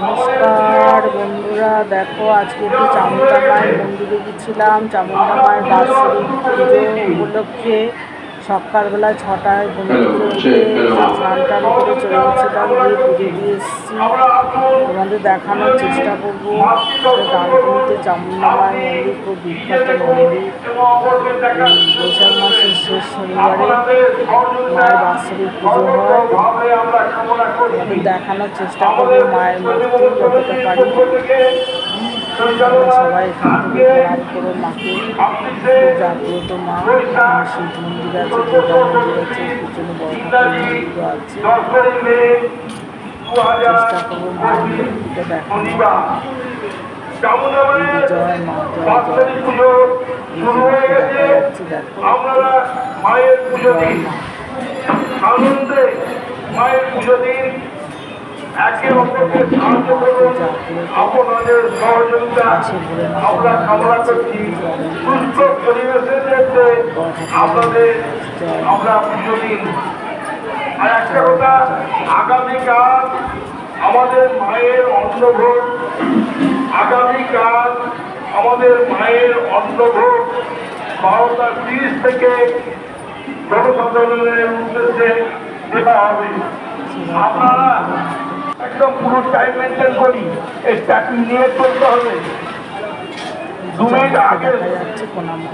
নমস্কার বন্ধুরা, দেখো আজকে একটু চামুন্ডা মায়ের মন্দিরে গেছিলাম। চামুন্ডা মায়ের বাৎসরিক পুজো উপলক্ষে সকালবেলা 6টায় ঘুম থেকে উঠে স্নান টান করে চলে গেছিলাম, গিয়ে পুজো দিয়ে এসেছি। তোমাদের দেখানোর চেষ্টা করবো। ডানকুনিতে চামুন্ডা মায়ের মন্দির খুব বিখ্যাত মন্দির। বৈশাখ মাসের শেষ শনিবারে মায়ের বাৎসরিক পুজো হয়। তোমাদের দেখানোর চেষ্টা করবো মায়ের মূর্তি যতটা পারি। সবাই এখান থেকে প্রণাম করো মাকে। খুব জাগ্রত মা। শিব মন্দির আছে, দুর্গা মন্দির আছে, পিছনে বড় ঠাকুর মন্দিরও আছে। চেষ্টা করবো মায়ের মূর্তিটা দেখানো। জয় মা, জয় জয় দেখা যাচ্ছে, দেখো জয় মা। আনন্দে মায়ের পুজো দিন, একে অপরকে সাহায্য করুন, আপনাদের সহযোগিতা আমরা কামনা করছি। সুস্থ পরিবেশের মধ্যে আপনাদের আমরা পুজো দিন। আর একটা কথা, আগামীকাল আমাদের মায়ের অন্নভোগ, আগামীকাল আমাদের মায়ের অন্নভোগ 12টা 30 থেকে জনসাধারণের উদ্দেশ্যে দেওয়া হবে। আপনারা একদম পুরো টাইম মেনটেন করি, এই ট্যাকিং নিয়ে চলতে হবে। 2 মিনিট আগে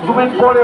2 মিনিট পরে